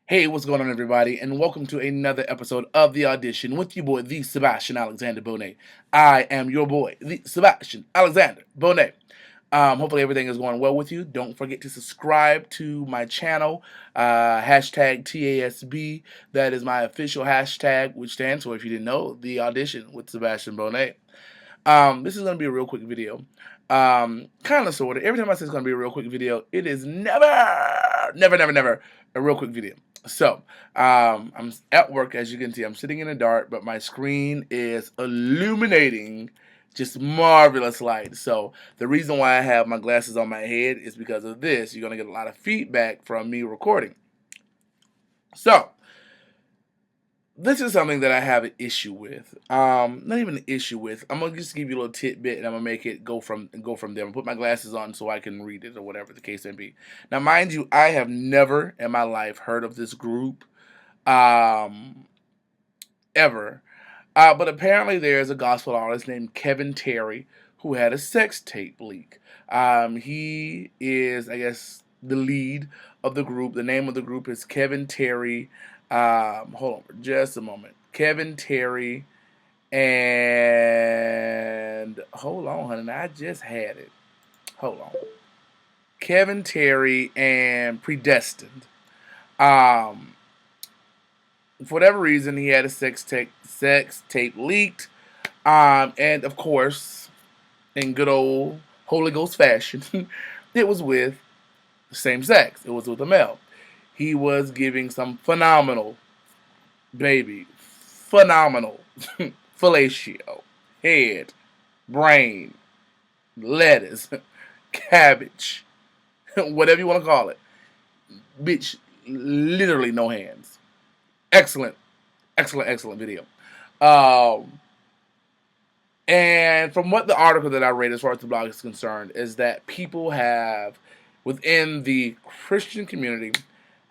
Hey, what's going on, everybody, and welcome to another episode of The Audition with your boy, the Sebastian Alexander Bonet. I am your boy, the Sebastian Alexander Bonet. Hopefully everything is going well with you. Don't forget to subscribe to my channel, hashtag TASB. That is my official hashtag, which stands for, if you didn't know, The Audition with Sebastian Bonet. This is going to be a real quick video. Kind of, sort of. Every time I say it's going to be a real quick video, it is never a real quick video. So, I'm at work, as you can see. I'm sitting in the dark, but my screen is illuminating just marvelous light. So, the reason why I have my glasses on my head is because of this. You're going to get a lot of feedback from me recording. So, this is something that I have an issue with. Not even an issue with. I'm gonna just give you a little tidbit, and I'm gonna make it go from there. I'm gonna put my glasses on so I can read it, or whatever the case may be. Now, mind you, I have never in my life heard of this group, ever. But apparently, there's a gospel artist named Kevin Terry who had a sex tape leak. He is, I guess, the lead of the group. The name of the group is Kevin Terry. Hold on for just a moment. Kevin Terry and hold on, honey. I just had it. Hold on. Kevin Terry and Predestined. For whatever reason, he had a sex tape leaked. And of course, in good old Holy Ghost fashion, it was with same sex. It was with a male. He was giving some phenomenal, phenomenal fellatio, head, brain, lettuce, cabbage, whatever you want to call it. Bitch, literally no hands. Excellent video. And from what the article that I read, as far as the blog is concerned, is that people have, within the Christian community,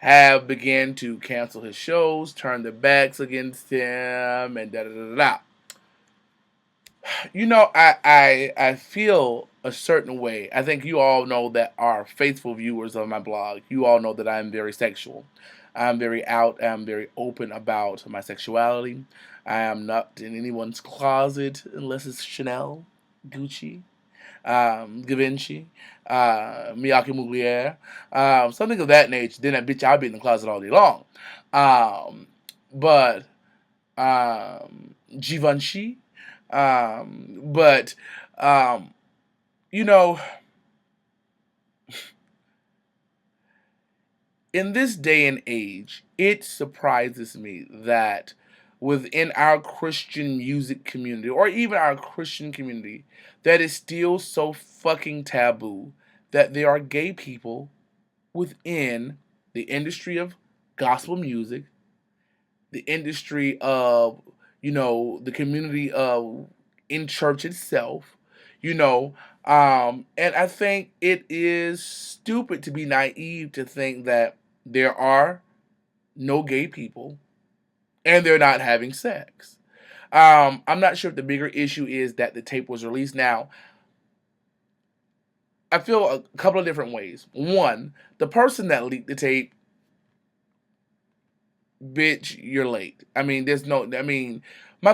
have begun to cancel his shows, turn their backs against him, and da-da-da-da-da. You know, I feel a certain way. I think you all know that are faithful viewers of my blog. You all know that I'm very sexual. I'm very out. I'm very open about my sexuality. I am not in anyone's closet unless it's Chanel, Gucci, Givenchy, Miyake Mugler, something of that nature. Then that bitch, I'll be in the closet all day long. But Givenchy, but you know, in this day and age, it surprises me that within our Christian music community, or even our Christian community, that is still so fucking taboo that there are gay people within the industry of gospel music, the industry of, the community of in church itself, and I think it is stupid to be naive to think that there are no gay people and they're not having sex. I'm not sure if the bigger issue is that the tape was released. Now, I feel a couple of different ways. One, the person that leaked the tape, bitch, you're late. My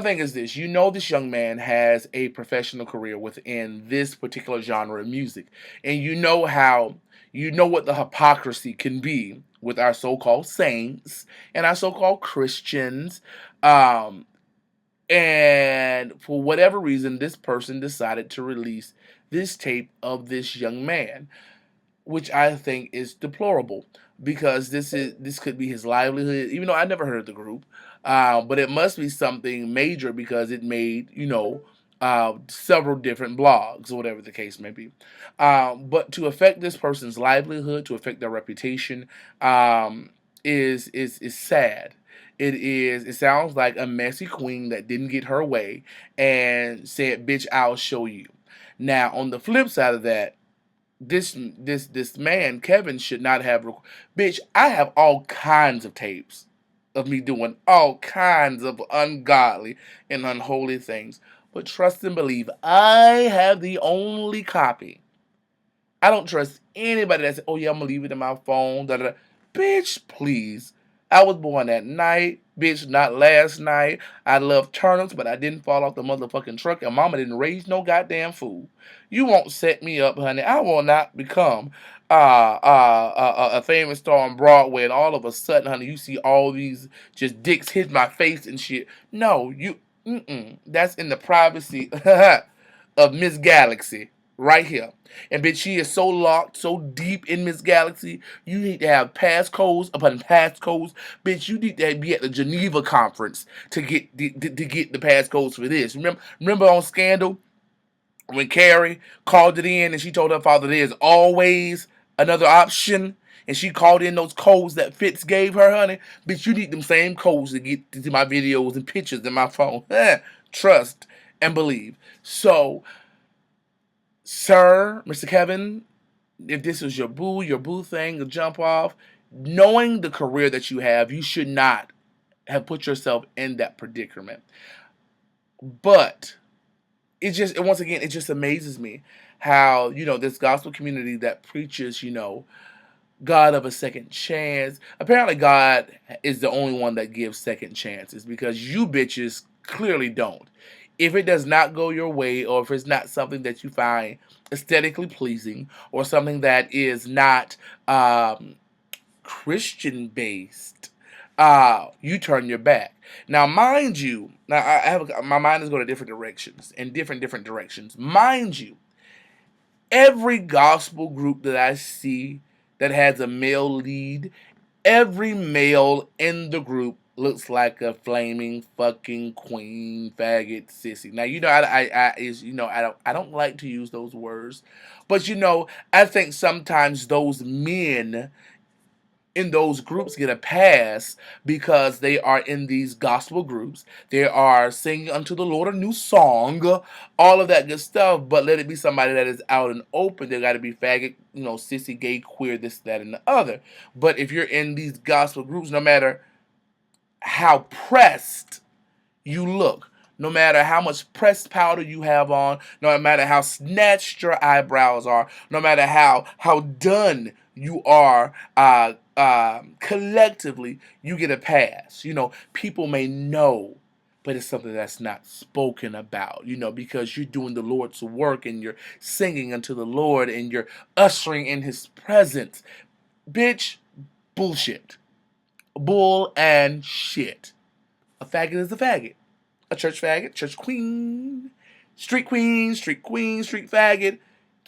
thing is this. This young man has a professional career within this particular genre of music. And what the hypocrisy can be with our so-called saints and our so-called Christians. And for whatever reason, this person decided to release this tape of this young man, which I think is deplorable because this could be his livelihood. Even though I never heard of the group, but it must be something major because it made several different blogs or whatever the case may be. But to affect this person's livelihood, to affect their reputation, is sad. It sounds like a messy queen that didn't get her way and said, "Bitch, I'll show you." Now, on the flip side of that, this man Kevin should not have. Bitch, I have all kinds of tapes of me doing all kinds of ungodly and unholy things. But trust and believe, I have the only copy. I don't trust anybody that says, "Oh yeah, I'm gonna leave it in my phone." Da, da, da. Bitch, please. I was born at night, bitch, not last night. I love turnips, but I didn't fall off the motherfucking truck, and mama didn't raise no goddamn fool. You won't set me up, honey. I will not become a famous star on Broadway, and all of a sudden, honey, you see all these just dicks hit my face and shit. No, that's in the privacy of Miss Galaxy right here. And bitch, she is so locked, so deep in Miss Galaxy. You need to have passcodes upon passcodes. Bitch, you need to be at the Geneva conference to get to get the passcodes for this. Remember on Scandal when Carrie called it in and she told her father there's always another option, and she called in those codes that Fitz gave her, honey. Bitch, you need them same codes to get to my videos and pictures in my phone. Trust and believe. So, sir, Mr. Kevin, if this is your boo thing to jump off, knowing the career that you have, you should not have put yourself in that predicament. But it just amazes me how, this gospel community that preaches, God of a second chance. Apparently God is the only one that gives second chances, because you bitches clearly don't. If it does not go your way, or if it's not something that you find aesthetically pleasing, or something that is not Christian based, you turn your back. Now, mind you, my mind is going to different directions, and different directions. Mind you, every gospel group that I see that has a male lead, every male in the group looks like a flaming fucking queen faggot sissy. Now, I don't like to use those words, but I think sometimes those men in those groups get a pass because they are in these gospel groups. They are singing unto the Lord a new song, all of that good stuff. But let it be somebody that is out and open. They got to be faggot, sissy, gay, queer, this, that, and the other. But if you're in these gospel groups, no matter how pressed you look, no matter how much pressed powder you have on, no matter how snatched your eyebrows are, no matter how done you are, collectively, you get a pass. People may know, but it's something that's not spoken about, because you're doing the Lord's work and you're singing unto the Lord and you're ushering in His presence. Bitch, bullshit. Bull and shit. A faggot is a faggot. A church faggot, church queen, street faggot,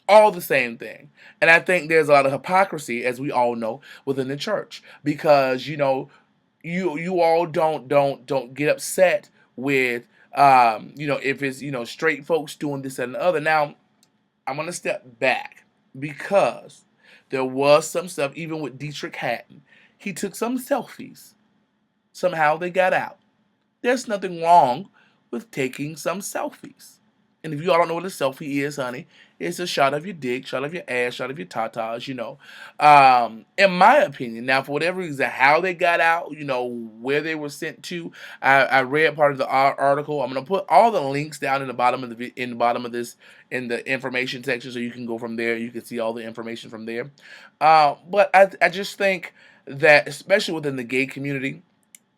all the same thing. And I think there's a lot of hypocrisy, as we all know, within the church, because you all don't get upset with if it's straight folks doing this and the other. Now, I'm gonna step back, because there was some stuff even with Deitrick Hadden. He took some selfies. Somehow they got out. There's nothing wrong with taking some selfies. And if you all don't know what a selfie is, honey, it's a shot of your dick, shot of your ass, shot of your tatas, In my opinion, now, for whatever reason, how they got out, where they were sent to, I read part of the article. I'm going to put all the links down in the bottom of in the information section, so you can go from there. You can see all the information from there. But I just think that, especially within the gay community,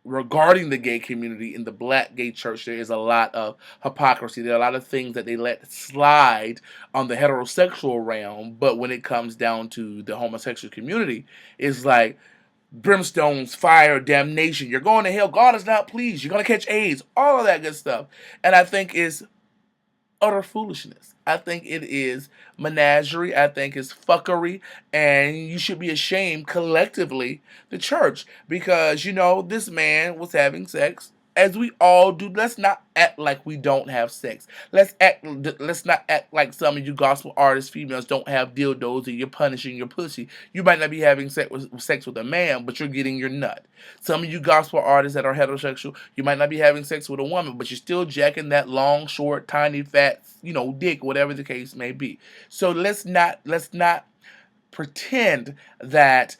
regarding the gay community in the black gay church, there is a lot of hypocrisy. There are a lot of things that they let slide on the heterosexual realm, but when it comes down to the homosexual community, it's like brimstones, fire, damnation. You're going to hell. God is not pleased. You're going to catch AIDS. All of that good stuff. And I think it's utter foolishness. I think it is menagerie. I think it's fuckery. And you should be ashamed collectively, the church, because, this man was having sex, as we all do. Let's not act like we don't have sex. Let's not act like some of you gospel artists, females, don't have dildos and you're punishing your pussy. You might not be having sex with a man, but you're getting your nut. Some of you gospel artists that are heterosexual, you might not be having sex with a woman, but you're still jacking that long, short, tiny, fat, dick, whatever the case may be. So let's not pretend that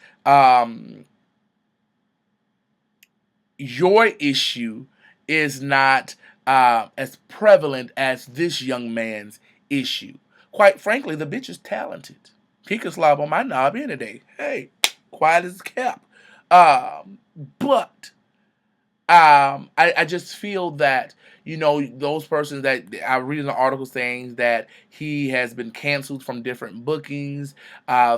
your issue is not as prevalent as this young man's issue. Quite frankly, the bitch is talented. He could slob on my knob any day. Hey, quiet as kept. But I just feel that, those persons that I read an article saying that he has been canceled from different bookings,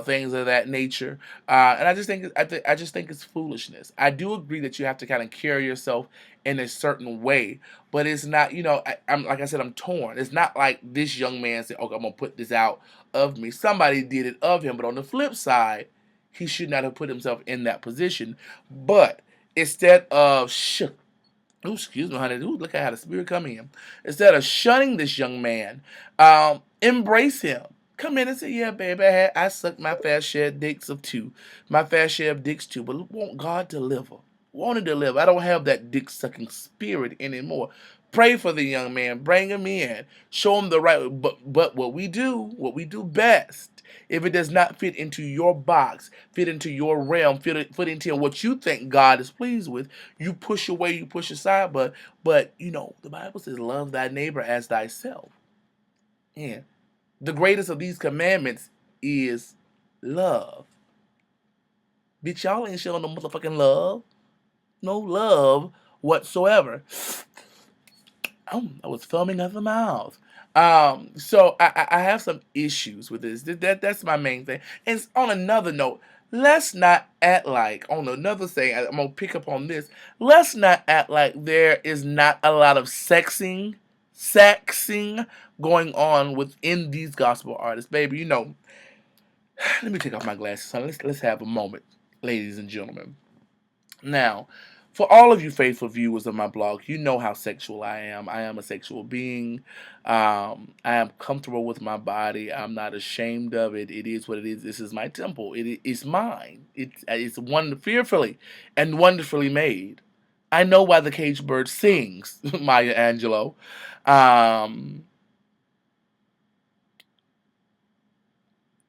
things of that nature, and I just think it's foolishness. I do agree that you have to kind of carry yourself in a certain way, but it's not, I'm like I said, I'm torn. It's not like this young man said, "Okay, I'm gonna put this out of me." Somebody did it of him, but on the flip side, he should not have put himself in that position. But instead of oh, excuse me, honey. Ooh, look at how the spirit come in. Instead of shunning this young man, embrace him. Come in and say, "Yeah, baby, I sucked my fair share of dicks of two. My fair share of dicks too. But want God to deliver. Want to deliver. I don't have that dick sucking spirit anymore." Pray for the young man. Bring him in. Show him the right. But what we do best, if it does not fit into your box, fit into your realm, fit into what you think God is pleased with, you push away, you push aside. But the Bible says, "Love thy neighbor as thyself." Yeah. The greatest of these commandments is love. Bitch, y'all ain't showing no motherfucking love. No love whatsoever. Oh, I was foaming at the mouth. So I have some issues with this. That's my main thing. And on another note, let's not act like, on another thing, I'm gonna pick up on this. Let's not act like there is not a lot of sexing going on within these gospel artists, baby. Let me take off my glasses, son. Let's have a moment, ladies and gentlemen. Now, for all of you faithful viewers of my blog, you know how sexual I am. I am a sexual being. I am comfortable with my body. I'm not ashamed of it. It is what it is. This is my temple. It's mine. It's fearfully and wonderfully made. I know why the cage bird sings, Maya Angelou. Um,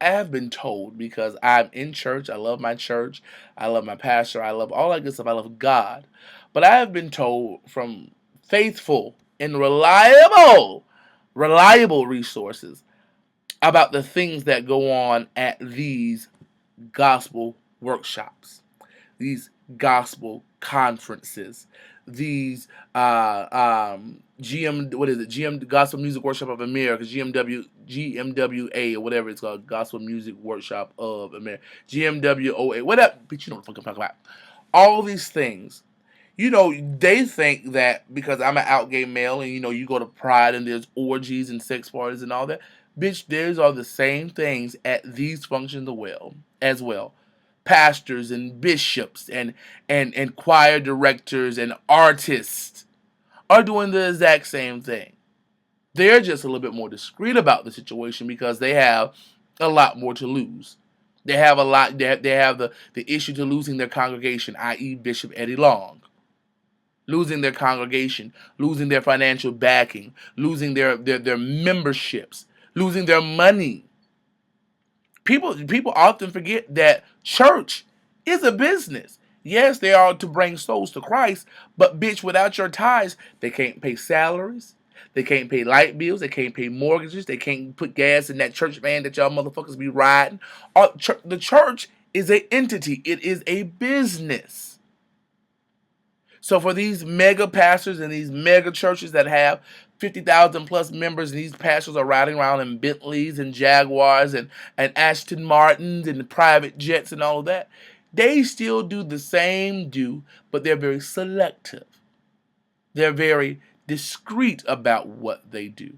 I have been told, because I'm in church, I love my church, I love my pastor, I love all that good stuff, I love God. But I have been told from faithful and reliable resources about the things that go on at these gospel workshops, these gospel conferences, these GM Gospel Music Workshop of America, GMWA or whatever it's called, Gospel Music Workshop of America, GMWOA, whatever. But you know what the fuck I'm talking about. All these things. They think that because I'm an out gay male and you go to Pride and there's orgies and sex parties and all that. Bitch, these are the same things at these functions as well. Pastors and bishops and choir directors and artists are doing the exact same thing. They're just a little bit more discreet about the situation because they have a lot more to lose. They have a lot. They have the issue to losing their congregation, i.e., Bishop Eddie Long, losing their congregation, losing their financial backing, losing their memberships, losing their money. People often forget that church is a business. Yes, they are to bring souls to Christ, but bitch, without your tithes, they can't pay salaries. They can't pay light bills. They can't pay mortgages. They can't put gas in that church van that y'all motherfuckers be riding. The church is an entity. It is a business. So for these mega pastors and these mega churches that have 50,000 plus members, and these pastors are riding around in Bentleys and Jaguars and Aston Martins and private jets and all of that, they still do the same but they're very selective. They're very discreet about what they do.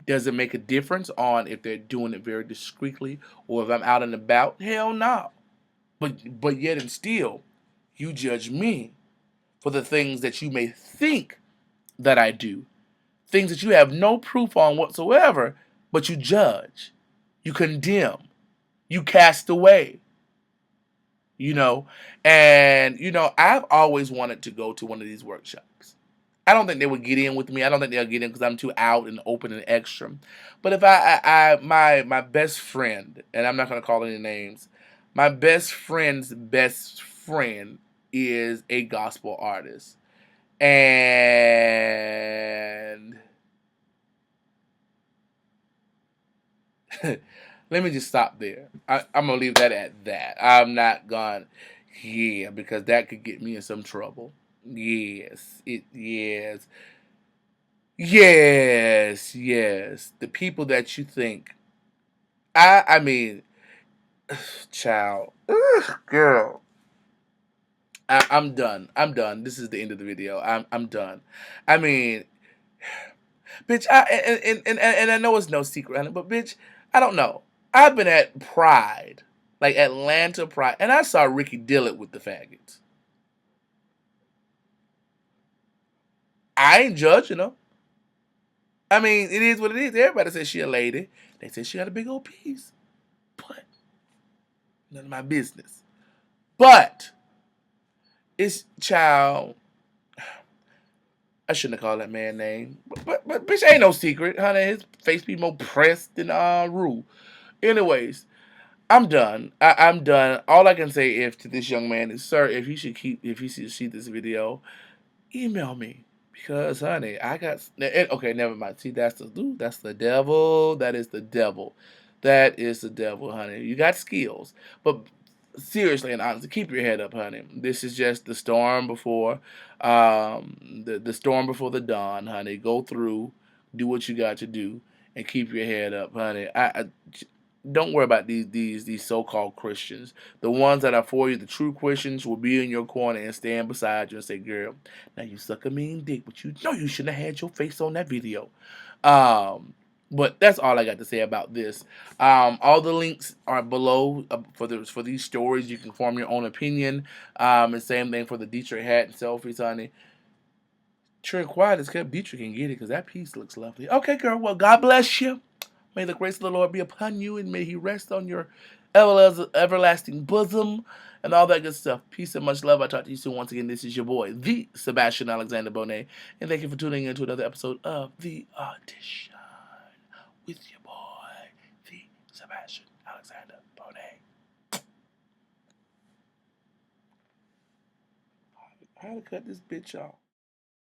Does it make a difference on if they're doing it very discreetly or if I'm out and about? Hell no. But yet and still, you judge me for the things that you may think that I do. Things that you have no proof on whatsoever, but you judge. You condemn. You cast away. You know, and I've always wanted to go to one of these workshops. I don't think they would get in with me. I don't think they'll get in because I'm too out and open and extra. But if my best friend, and I'm not gonna call any names, my best friend's best friend is a gospel artist. And let me just stop there. I'm gonna leave that at that. I'm not gonna Yeah, because that could get me in some trouble. Yes. Yes. The people that you think. I mean, child. Ugh, girl. I'm done. I'm done. This is the end of the video. I'm done. I mean, bitch, and I know it's no secret, honey, but bitch, I don't know. I've been at Pride, like Atlanta Pride, and I saw Ricky Dillard with the faggots. I ain't judging her. I mean, it is what it is. Everybody says she a lady. They say she got a big old piece. But none of my business. But it's child. I shouldn't have called that man name. But bitch ain't no secret, honey. His face be more pressed than Rue. Anyways, I'm done. I'm done. All I can say if to this young man is, sir, if he should see this video, email me. Because honey, I got okay, never mind. See, that's the devil. That is the devil. That is the devil, honey. You got skills. But seriously and honestly, keep your head up, honey. This is just the storm before the storm before the dawn, honey. Go through, do what you got to do, and keep your head up, honey. I don't worry about these so-called Christians. The ones that are for you, the true Christians, will be in your corner and stand beside you and say, "Girl, now you suck a mean dick, but you know you shouldn't have had your face on that video." Um, but that's all I got to say about this. All the links are below for these stories. You can form your own opinion. And same thing for the Deitrick Hadden selfies, honey. Sure, quiet as kept. Deitrick can get it because that piece looks lovely. Okay, girl. Well, God bless you. May the grace of the Lord be upon you, and may He rest on your everlasting bosom, and all that good stuff. Peace and much love. I talk to you soon. Once again, this is your boy, the Sebastian Alexander Bonet, and thank you for tuning in to another episode of The Audition with your boy, the Sebastian Alexander Bonet. I had to cut this bitch off.